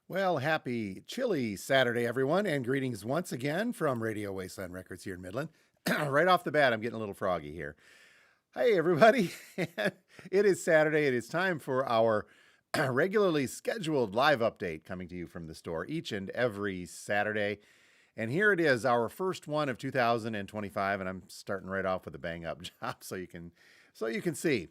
Well, happy chilly Saturday, everyone, and greetings once again from Radio Wasteland Records here in Midland. Right off the bat, I'm getting a little froggy here. Hey, everybody. It is Saturday. It is time for our regularly scheduled live update coming to you from the store each and every Saturday. And here it is, our first one of 2025, and I'm starting right off with a bang up job so you can see.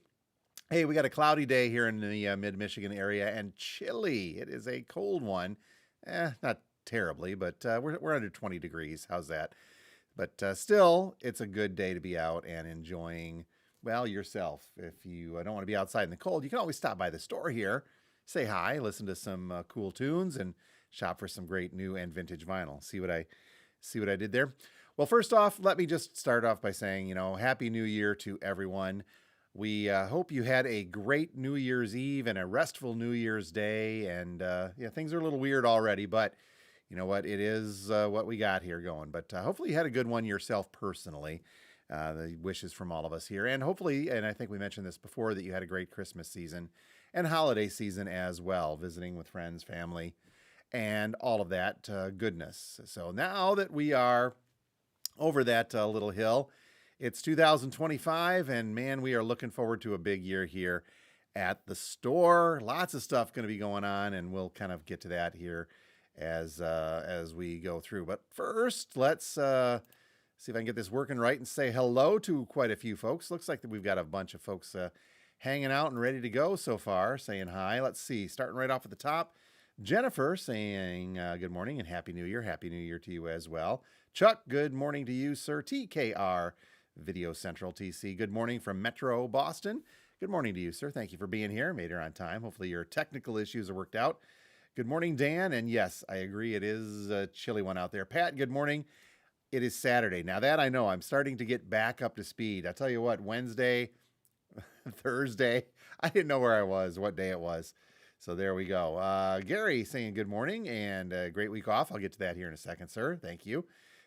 Hey, we got a cloudy day here in the mid-Michigan area and chilly. It is a cold one. Not terribly, but we're under 20 degrees. How's that? But still, it's a good day to be out and enjoying, well, yourself. If you don't want to be outside in the cold, you can always stop by the store here, say hi, listen to some cool tunes, and shop for some great new and vintage vinyl. See what I did there? Well, first off, let me just start off by saying, Happy New Year to everyone. We hope you had a great New Year's Eve and a restful New Year's Day. And things are a little weird already, but you know what? It is what we got here going. But hopefully you had a good one yourself personally. The wishes from all of us here. And hopefully, and I think we mentioned this before, that you had a great Christmas season and holiday season as well, visiting with friends, family, and all of that goodness. So now that we are over that little hill, it's 2025, and man, we are looking forward to a big year here at the store. Lots of stuff going to be going on, and we'll kind of get to that here as we go through. But first, let's see if I can get this working right and say hello to quite a few folks. Looks like that we've got a bunch of folks hanging out and ready to go so far, saying hi. Let's see, starting right off at the top. Jennifer saying good morning and Happy New Year. Happy New Year to you as well. Chuck, good morning to you, sir. TKR. Video Central TC. Good morning from Metro Boston. Good morning to you, sir. Thank you for being here. Made it on time. Hopefully your technical issues are worked out. Good morning, Dan. And yes, I agree. It is a chilly one out there. Pat, good morning. It is Saturday. Now that I know, I'm starting to get back up to speed. I tell you what, Wednesday, Thursday, I didn't know where I was, what day it was. So there we go. Gary saying good morning and great week off. I'll get to that here in a second, sir. Thank you.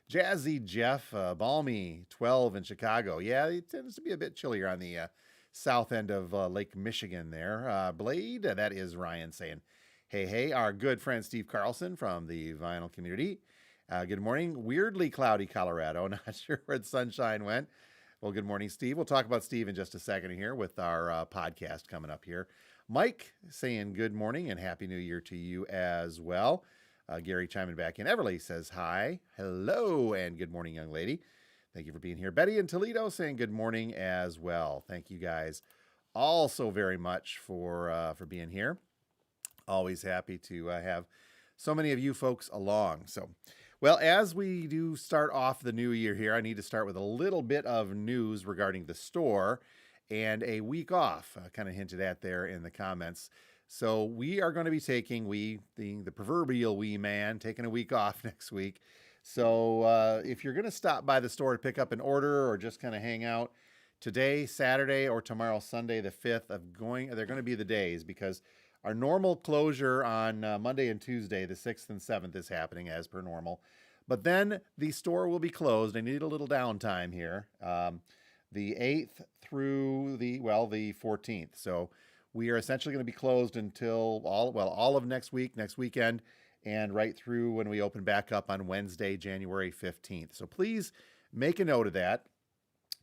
Jazzy Jeff, balmy 12 in Chicago. Yeah, it tends to be a bit chillier on the south end of Lake Michigan there. Blade, that is Ryan saying, hey, our good friend Steve Carlson from the vinyl community. Good morning. Weirdly cloudy Colorado. Not sure where the sunshine went. Well, good morning, Steve. We'll talk about Steve in just a second here with our podcast coming up here. Mike saying good morning and Happy New Year to you as well. Gary chiming back in. Everly says hi, hello, and good morning, young lady. Thank you for being here. Betty in Toledo saying good morning as well. Thank you guys all so very much for being here. Always happy to have so many of you folks along. So, well, as we do start off the new year here, I need to start with a little bit of news regarding the store and a week off. Kind of hinted at there in the comments. So we are going to be taking, the proverbial wee man, taking a week off next week. So if you're going to stop by the store to pick up an order or just kind of hang out today, Saturday, or tomorrow, Sunday, the 5th, they're going to be the days because our normal closure on Monday and Tuesday, the 6th and 7th, is happening as per normal. But then the store will be closed. I need a little downtime here. The 8th through the 14th. So we are essentially going to be closed until all of next weekend, and right through when we open back up on Wednesday, January 15th. So please make a note of that.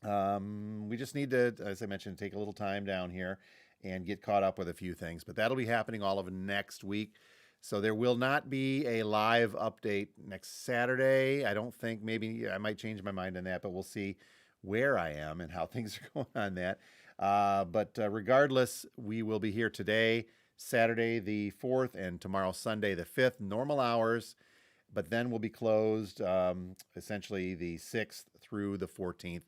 We just need to, as I mentioned, take a little time down here and get caught up with a few things. But that'll be happening all of next week. So there will not be a live update next Saturday. I don't think, maybe I might change my mind on that, but we'll see where I am and how things are going on that. But regardless, we will be here today, Saturday the 4th, and tomorrow, Sunday the 5th, normal hours. But then we'll be closed essentially the 6th through the 14th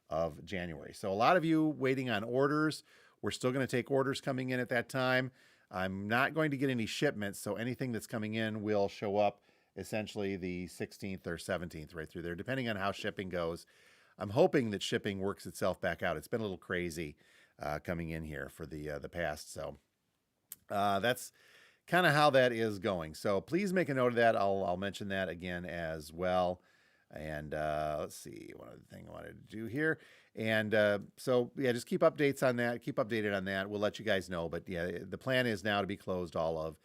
of January. So a lot of you waiting on orders. We're still going to take orders coming in at that time. I'm not going to get any shipments, so anything that's coming in will show up essentially the 16th or 17th right through there, depending on how shipping goes. I'm hoping that shipping works itself back out. It's been a little crazy coming in here for the past. So that's kind of how that is going. So please make a note of that. I'll mention that again as well. And let's see, one other thing I wanted to do here. And so, yeah, just keep updates on that. Keep updated on that. We'll let you guys know. But, yeah, the plan is now to be closed all of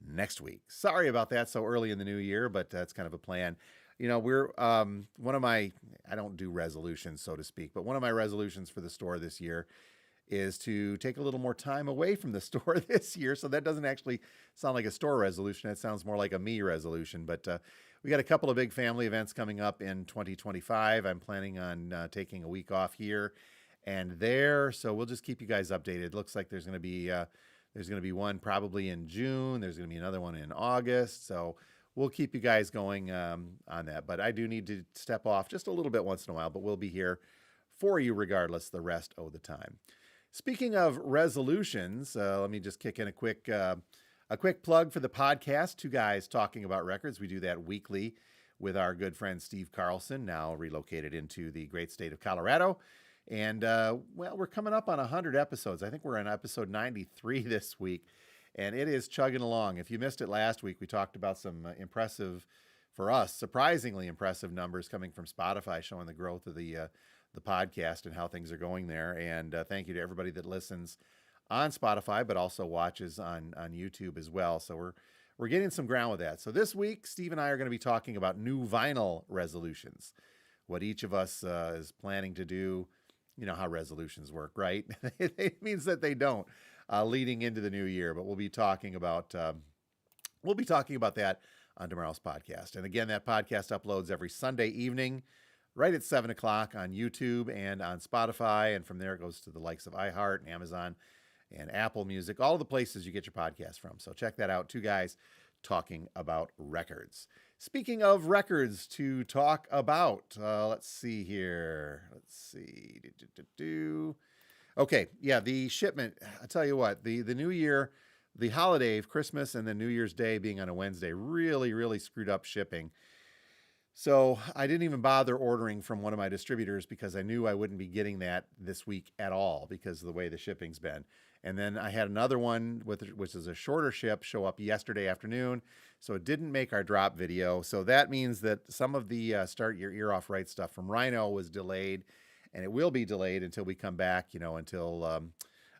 next week. Sorry about that so early in the new year, but that's kind of a plan. We're one of my, I don't do resolutions, so to speak, but one of my resolutions for the store this year is to take a little more time away from the store this year. So that doesn't actually sound like a store resolution. It sounds more like a me resolution. But we got a couple of big family events coming up in 2025. I'm planning on taking a week off here and there. So we'll just keep you guys updated. Looks like there's going to be one probably in June. There's going to be another one in August. So we'll keep you guys going on that. But I do need to step off just a little bit once in a while, but we'll be here for you regardless the rest of the time. Speaking of resolutions, let me just kick in a quick plug for the podcast, Two Guys Talking About Records. We do that weekly with our good friend Steve Carlson, now relocated into the great state of Colorado. And, we're coming up on 100 episodes. I think we're on episode 93 this week, and it is chugging along. If you missed it last week, we talked about some impressive, for us, surprisingly impressive numbers coming from Spotify showing the growth of the podcast and how things are going there. And thank you to everybody that listens on Spotify, but also watches on YouTube as well. So we're getting some ground with that. So this week, Steve and I are going to be talking about new vinyl resolutions, what each of us is planning to do. You know how resolutions work, right? It means that they don't leading into the new year, but we'll be talking about that on tomorrow's podcast. And again, that podcast uploads every Sunday evening, right at 7 o'clock on YouTube and on Spotify. And from there, it goes to the likes of iHeart and Amazon and Apple Music, all the places you get your podcast from. So check that out. Two Guys Talking About Records. Speaking of records to talk about, let's see here. Let's see. Okay, yeah, the shipment. I tell you what, the new year, the holiday of Christmas and then New Year's Day being on a Wednesday really, really screwed up shipping. So I didn't even bother ordering from one of my distributors because I knew I wouldn't be getting that this week at all because of the way the shipping's been. And then I had another one, which is a shorter ship, show up yesterday afternoon. So it didn't make our drop video. So that means that some of the Start Your Ear Off Right stuff from Rhino was delayed. And it will be delayed until we come back, until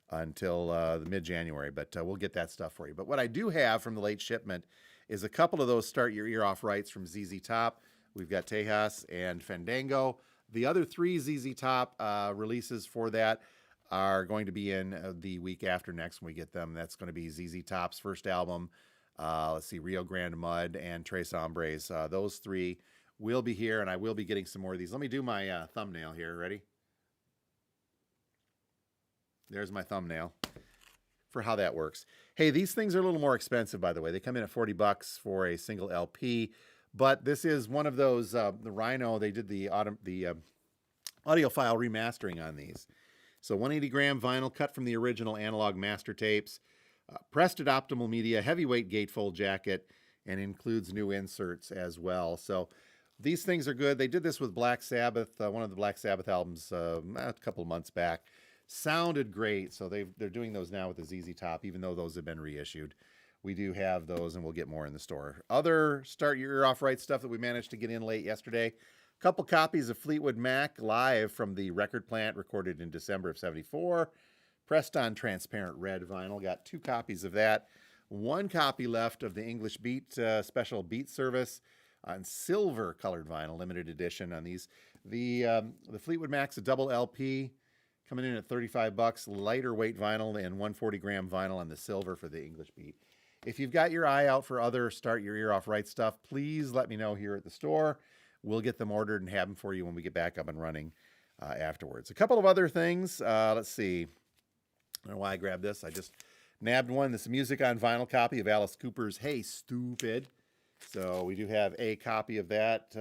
the mid-January. But we'll get that stuff for you. But what I do have from the late shipment is a couple of those Start Your Ear Off Rights from ZZ Top. We've got Tejas and Fandango. The other three ZZ Top releases for that are going to be in the week after next when we get them. That's going to be ZZ Top's first album. Let's see, Rio Grande Mud and Tres Hombres. Those three will be here, and I will be getting some more of these. Let me do my thumbnail here. Ready? There's my thumbnail for how that works. Hey, these things are a little more expensive, by the way. They come in at $40 for a single LP. But this is one of those, the Rhino, they did the audiophile remastering on these. So 180-gram vinyl cut from the original analog master tapes, pressed at optimal media, heavyweight gatefold jacket, and includes new inserts as well. So these things are good. They did this with Black Sabbath, one of the Black Sabbath albums a couple of months back. Sounded great. So they're doing those now with the ZZ Top, even though those have been reissued. We do have those, and we'll get more in the store. Other Start Your Ear Off Right stuff that we managed to get in late yesterday. A couple copies of Fleetwood Mac live from the record plant, recorded in December of '74. Pressed on transparent red vinyl. Got 2 copies of that. 1 copy left of the English Beat special Beat service on silver colored vinyl, limited edition on these. The Fleetwood Mac's a double LP, coming in at $35. Lighter weight vinyl and 140-gram vinyl on the silver for the English Beat. If you've got your eye out for other Start Your Ear Off Right stuff, please let me know here at the store. We'll get them ordered and have them for you when we get back up and running afterwards. A couple of other things. Let's see. I don't know why I grabbed this. I just nabbed one. This is a music on vinyl copy of Alice Cooper's Hey Stupid. So we do have a copy of that.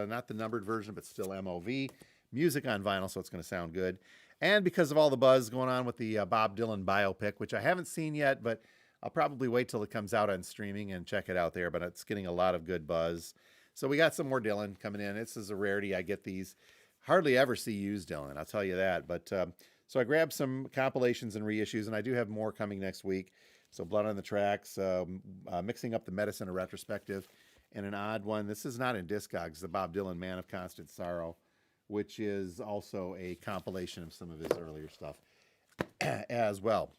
Not the numbered version, but still MOV. Music on vinyl, so it's going to sound good. And because of all the buzz going on with the Bob Dylan biopic, which I haven't seen yet, but I'll probably wait till it comes out on streaming and check it out there, but it's getting a lot of good buzz. So we got some more Dylan coming in. This is a rarity. I get these. Hardly ever see used Dylan, I'll tell you that. But so I grabbed some compilations and reissues, and I do have more coming next week. So Blood on the Tracks, Mixing Up the Medicine, a retrospective, and an odd one. This is not in Discogs, the Bob Dylan Man of Constant Sorrow, which is also a compilation of some of his earlier stuff as well.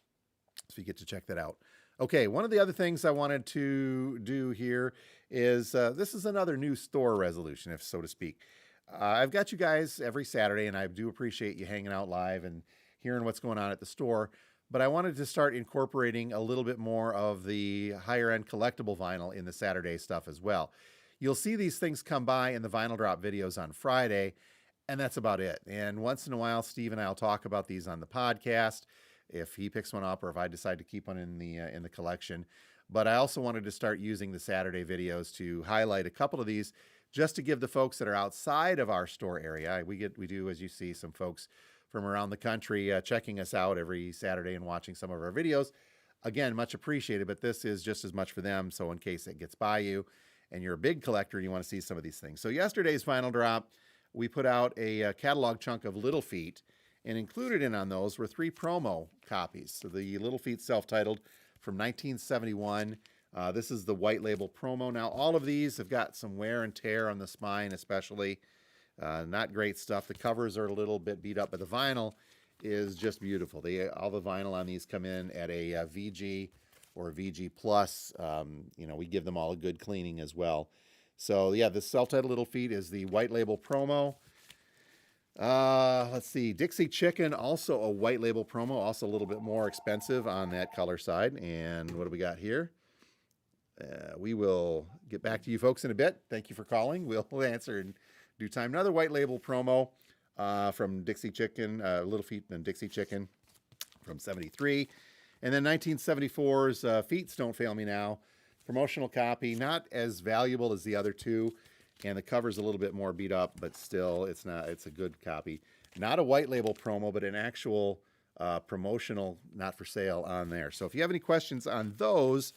So you get to check that out. Okay, one of the other things I wanted to do here is this is another new store resolution, if so to speak. I've got you guys every Saturday, and I do appreciate you hanging out live and hearing what's going on at the store. But I wanted to start incorporating a little bit more of the higher end collectible vinyl in the Saturday stuff as well. You'll see these things come by in the vinyl drop videos on Friday, and that's about it. And once in a while, Steve and I will talk about these on the podcast if he picks one up or if I decide to keep one in the collection. But I also wanted to start using the Saturday videos to highlight a couple of these just to give the folks that are outside of our store area. We do, as you see, some folks from around the country checking us out every Saturday and watching some of our videos. Again, much appreciated, but this is just as much for them. So in case it gets by you and you're a big collector and you want to see some of these things. So yesterday's Vinyl Drop, we put out a catalog chunk of Little Feat, and included in on those were 3 promo copies. So the Little Feat self-titled from 1971. This is the white label promo. Now, all of these have got some wear and tear on the spine, especially. Not great stuff. The covers are a little bit beat up, but the vinyl is just beautiful. All the vinyl on these come in at a VG or a VG Plus. We give them all a good cleaning as well. So, yeah, the self-titled Little Feat is the white label promo. Let's see. Dixie Chicken, also a white label promo, also a little bit more expensive on that color side. And what do we got here? We will get back to you folks in a bit. Thank you for calling. We'll answer in due time. Another white label promo from Dixie Chicken, Little Feat and Dixie Chicken from 73. And then 1974's Feats Don't Fail Me Now. Promotional copy, not as valuable as the other two. And the cover's a little bit more beat up, but still, it's a good copy. Not a white label promo, but an actual promotional, not for sale on there. So if you have any questions on those,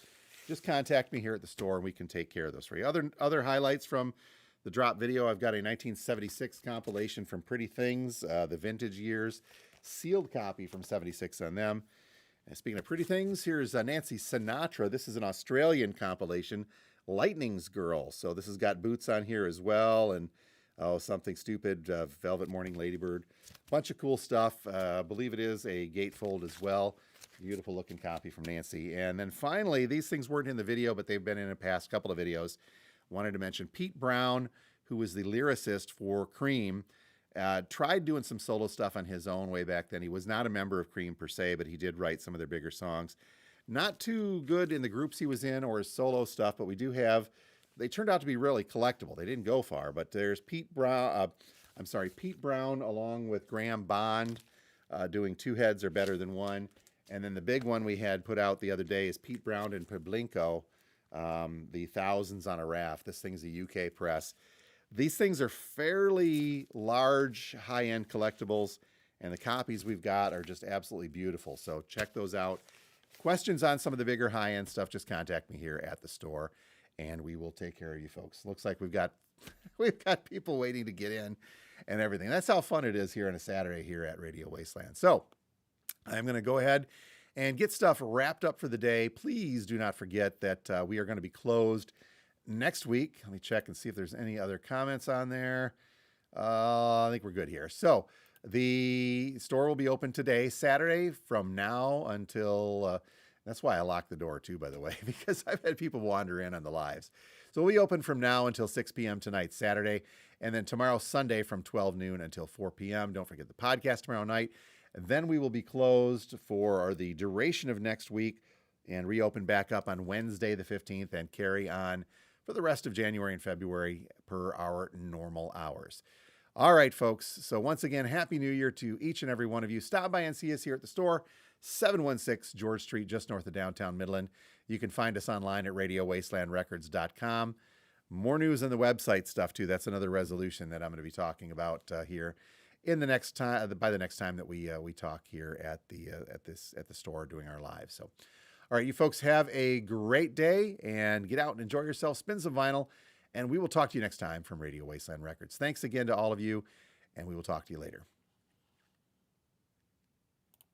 just contact me here at the store and we can take care of those for you. Other highlights from the drop video, I've got a 1976 compilation from Pretty Things, the vintage years, sealed copy from 76 on them. And speaking of Pretty Things, here's Nancy Sinatra. This is an Australian compilation, Lightning's Girl. So this has got Boots on here as well, and Something Stupid, Velvet Morning Ladybird. Bunch of cool stuff. I believe it is a gatefold as well. Beautiful looking copy from Nancy. And then finally, these things weren't in the video, but they've been in a past couple of videos. Wanted to mention Pete Brown, who was the lyricist for Cream. Tried doing some solo stuff on his own way back then. He was not a member of Cream per se, but he did write some of their bigger songs. Not too good in the groups he was in or his solo stuff, but we do have, they turned out to be really collectible. They didn't go far, but there's Pete Brown along with Graham Bond doing Two Heads Are Better Than One. And then the big one we had put out the other day is Pete Brown and Pablinko, the Thousands on a Raft. This thing's a UK press. These things are fairly large, high-end collectibles, and the copies we've got are just absolutely beautiful. So check those out. Questions on some of the bigger high-end stuff, just contact me here at the store, and we will take care of you folks. Looks like we've got people waiting to get in and everything. That's how fun it is here on a Saturday here at Radio Wasteland. So I'm going to go ahead and get stuff wrapped up for the day. Please do not forget that we are going to be closed next week. Let me check and see if there's any other comments on there. I think we're good here. So the store will be open today, Saturday, from now until, that's why I locked the door too, by the way, because I've had people wander in on the lives. So we open from now until 6 p.m. tonight, Saturday, and then tomorrow, Sunday, from 12 noon until 4 p.m. Don't forget the podcast tomorrow night. And then we will be closed for the duration of next week and reopen back up on Wednesday, the 15th, and carry on for the rest of January and February per our normal hours. All right, folks. So once again, Happy New Year to each and every one of you. Stop by and see us here at the store, 716 George Street, just north of downtown Midland. You can find us online at RadioWastelandRecords.com. More news on the website stuff, too. That's another resolution that I'm going to be talking about here in the next time, by the next time that we talk here at the store doing our live. So, all right, you folks have a great day and get out and enjoy yourself. Spin some vinyl, and we will talk to you next time from Radio Wasteland Records. Thanks again to all of you, and we will talk to you later.